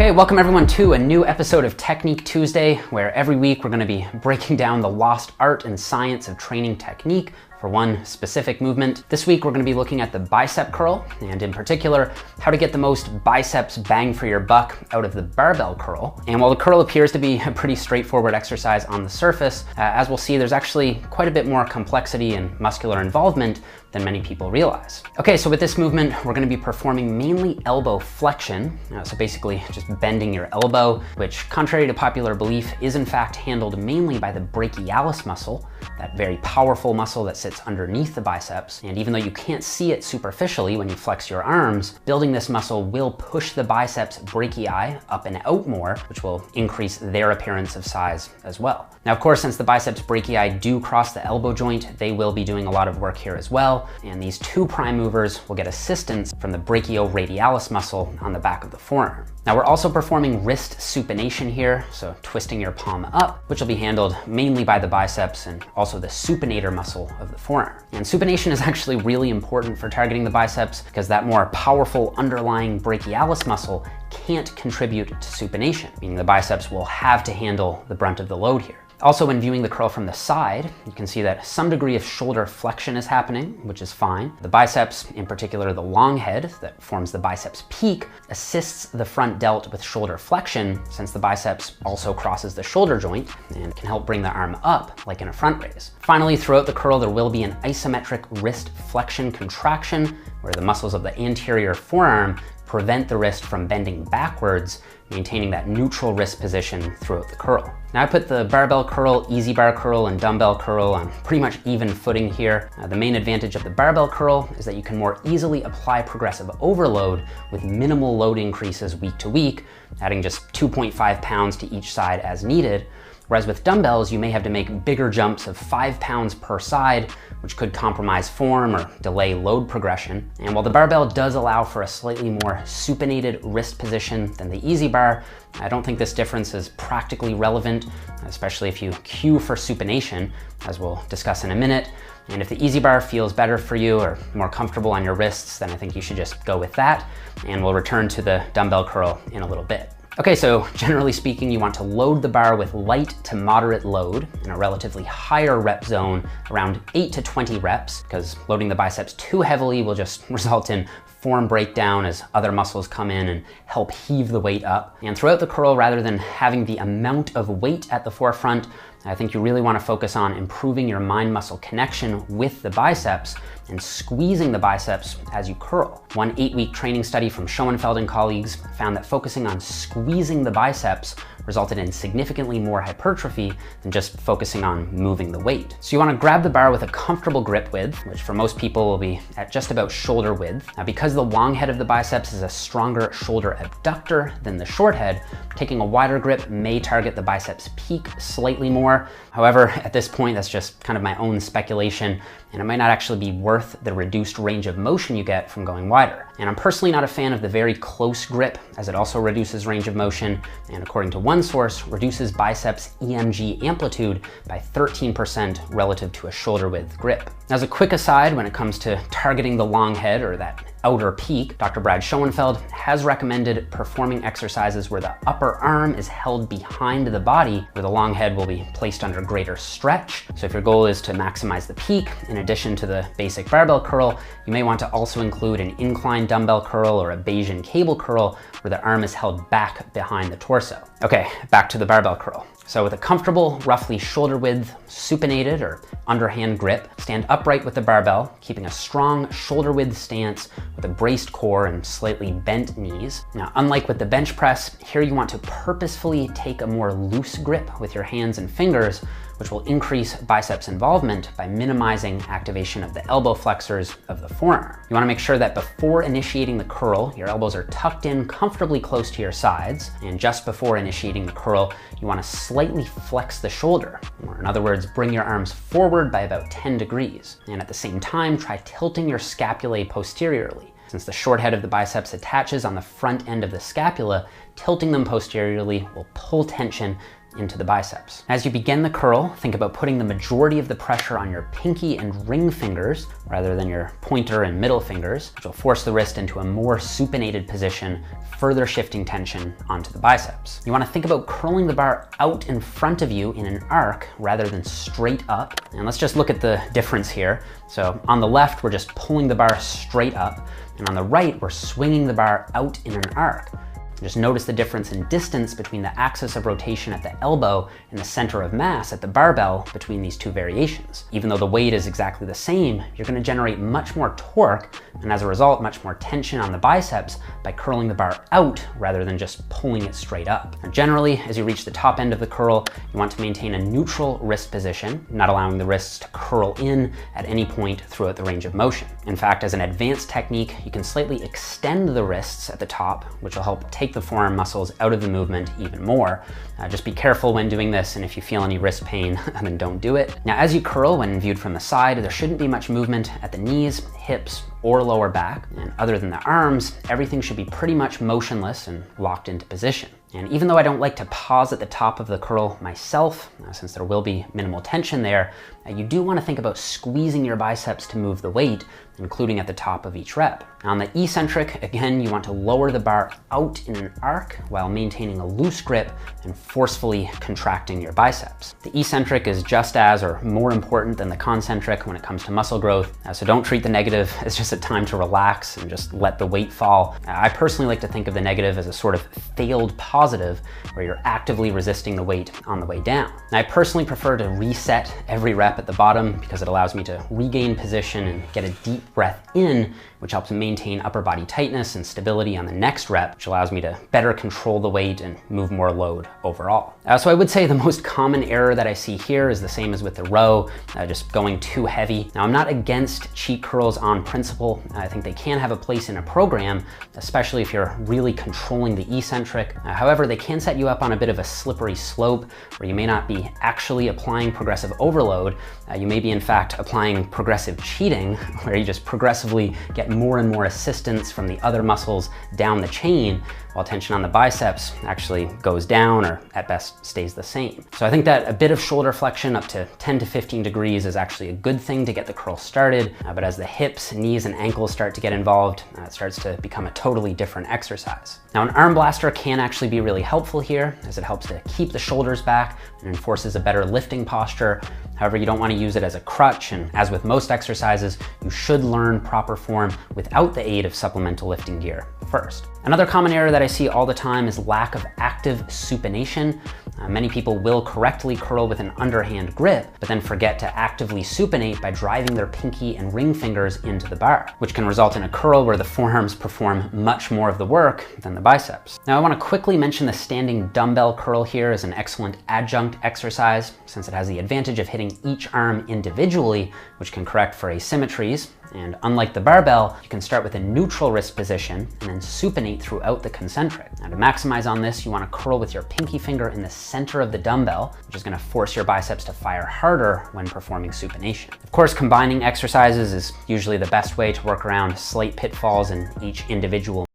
Okay, welcome everyone to a new episode of Technique Tuesday, where every week we're going to be breaking down the lost art and science of training technique for one specific movement. This week we're going to be looking at the bicep curl, and in particular, how to get the most biceps bang for your buck out of the barbell curl. And while the curl appears to be a pretty straightforward exercise on the surface, as we'll see, there's actually quite a bit more complexity and muscular involvement than many people realize. Okay, so with this movement, we're going to be performing mainly elbow flexion. So basically just bending your elbow, which contrary to popular belief is in fact handled mainly by the brachialis muscle, that very powerful muscle that sits underneath the biceps. And even though you can't see it superficially when you flex your arms, building this muscle will push the biceps brachii up and out more, which will increase their appearance of size as well. Now, of course, since the biceps brachii do cross the elbow joint, they will be doing a lot of work here as well. And these two prime movers will get assistance from the brachioradialis muscle on the back of the forearm. Now, we're also performing wrist supination here, so twisting your palm up, which will be handled mainly by the biceps and also the supinator muscle of the forearm. And supination is actually really important for targeting the biceps because that more powerful underlying brachialis muscle can't contribute to supination, meaning the biceps will have to handle the brunt of the load here. Also, when viewing the curl from the side, you can see that some degree of shoulder flexion is happening, which is fine. The biceps, in particular the long head that forms the biceps peak, assists the front delt with shoulder flexion, since the biceps also crosses the shoulder joint and can help bring the arm up like in a front raise. Finally, throughout the curl, there will be an isometric wrist flexion contraction, where the muscles of the anterior forearm prevent the wrist from bending backwards, maintaining that neutral wrist position throughout the curl. Now, I put the barbell curl, easy bar curl, and dumbbell curl on pretty much even footing here. The main advantage of the barbell curl is that you can more easily apply progressive overload with minimal load increases week to week, adding just 2.5 pounds to each side as needed. Whereas with dumbbells, you may have to make bigger jumps of 5 pounds per side, which could compromise form or delay load progression. And while the barbell does allow for a slightly more supinated wrist position than the easy bar, I don't think this difference is practically relevant, especially if you cue for supination, as we'll discuss in a minute. And if the easy bar feels better for you or more comfortable on your wrists, then I think you should just go with that. And we'll return to the dumbbell curl in a little bit. Okay, so generally speaking, you want to load the bar with light to moderate load in a relatively higher rep zone, around 8 to 20 reps, because loading the biceps too heavily will just result in form breakdown as other muscles come in and help heave the weight up. And throughout the curl, rather than having the amount of weight at the forefront, I think you really want to focus on improving your mind-muscle connection with the biceps and squeezing the biceps as you curl. One 8-week training study from Schoenfeld and colleagues found that focusing on squeezing the biceps resulted in significantly more hypertrophy than just focusing on moving the weight. So you want to grab the bar with a comfortable grip width, which for most people will be at just about shoulder width. Now, because the long head of the biceps is a stronger shoulder abductor than the short head, taking a wider grip may target the biceps peak slightly more. However, at this point, that's just kind of my own speculation, and it might not actually be worth the reduced range of motion you get from going wider. And I'm personally not a fan of the very close grip, as it also reduces range of motion, and according to one source, reduces biceps EMG amplitude by 13% relative to a shoulder width grip. As a quick aside, when it comes to targeting the long head or that outer peak, Dr. Brad Schoenfeld has recommended performing exercises where the upper arm is held behind the body, where the long head will be placed under greater stretch. So if your goal is to maximize the peak, in addition to the basic barbell curl, you may want to also include an incline dumbbell curl or a Bayesian cable curl, where the arm is held back behind the torso. Okay, back to the barbell curl. So with a comfortable, roughly shoulder width, supinated or underhand grip, stand upright with the barbell, keeping a strong shoulder width stance with a braced core and slightly bent knees. Now, unlike with the bench press, here you want to purposefully take a more loose grip with your hands and fingers, which will increase biceps involvement by minimizing activation of the elbow flexors of the forearm. You want to make sure that before initiating the curl, your elbows are tucked in comfortably close to your sides, and just before initiating the curl, you want to slightly flex the shoulder, or in other words, bring your arms forward by about 10 degrees. And at the same time, try tilting your scapulae posteriorly. Since the short head of the biceps attaches on the front end of the scapula, tilting them posteriorly will pull tension into the biceps. As you begin the curl, think about putting the majority of the pressure on your pinky and ring fingers rather than your pointer and middle fingers, which will force the wrist into a more supinated position, further shifting tension onto the biceps. You want to think about curling the bar out in front of you in an arc rather than straight up. And let's just look at the difference here. So on the left, we're just pulling the bar straight up, and on the right, we're swinging the bar out in an arc. Just notice the difference in distance between the axis of rotation at the elbow and the center of mass at the barbell between these two variations. Even though the weight is exactly the same, you're going to generate much more torque, and as a result, much more tension on the biceps by curling the bar out rather than just pulling it straight up. Now, generally, as you reach the top end of the curl, you want to maintain a neutral wrist position, not allowing the wrists to curl in at any point throughout the range of motion. In fact, as an advanced technique, you can slightly extend the wrists at the top, which will help take the forearm muscles out of the movement even more. Just be careful when doing this, and if you feel any wrist pain, then don't do it. Now, as you curl, when viewed from the side, there shouldn't be much movement at the knees, hips, or lower back. And other than the arms, everything should be pretty much motionless and locked into position. And even though I don't like to pause at the top of the curl myself, since there will be minimal tension there, you do want to think about squeezing your biceps to move the weight, including at the top of each rep. Now on the eccentric, again, you want to lower the bar out in an arc while maintaining a loose grip and forcefully contracting your biceps. The eccentric is just as or more important than the concentric when it comes to muscle growth, so don't treat the negative as just a time to relax and just let the weight fall. I personally like to think of the negative as a sort of failed positive where you're actively resisting the weight on the way down. Now, I personally prefer to reset every rep at the bottom because it allows me to regain position and get a deep breath in, which helps maintain upper body tightness and stability on the next rep, which allows me to better control the weight and move more load overall. So I would say the most common error that I see here is the same as with the row, just going too heavy. Now, I'm not against cheat curls on principle. I think they can have a place in a program, especially if you're really controlling the eccentric. However, they can set you up on a bit of a slippery slope where you may not be actually applying progressive overload. You may be, in fact, applying progressive cheating, where you just progressively get more and more assistance from the other muscles down the chain, while tension on the biceps actually goes down or at best stays the same. So I think that a bit of shoulder flexion up to 10 to 15 degrees is actually a good thing to get the curl started, but as the hips, knees, and ankles start to get involved, it starts to become a totally different exercise. Now, an arm blaster can actually be really helpful here, as it helps to keep the shoulders back and enforces a better lifting posture. However, you don't want to use it as a crutch, and as with most exercises, you should learn proper form without the aid of supplemental lifting gear first. Another common error that I see all the time is lack of active supination. Many people will correctly curl with an underhand grip, but then forget to actively supinate by driving their pinky and ring fingers into the bar, which can result in a curl where the forearms perform much more of the work than the biceps. Now, I want to quickly mention the standing dumbbell curl here as an excellent adjunct exercise, since it has the advantage of hitting each arm individually, which can correct for asymmetries. And unlike the barbell, you can start with a neutral wrist position and then supinate throughout the concentric. Now, to maximize on this, you want to curl with your pinky finger in the center of the dumbbell, which is going to force your biceps to fire harder when performing supination. Of course, combining exercises is usually the best way to work around slight pitfalls in each individual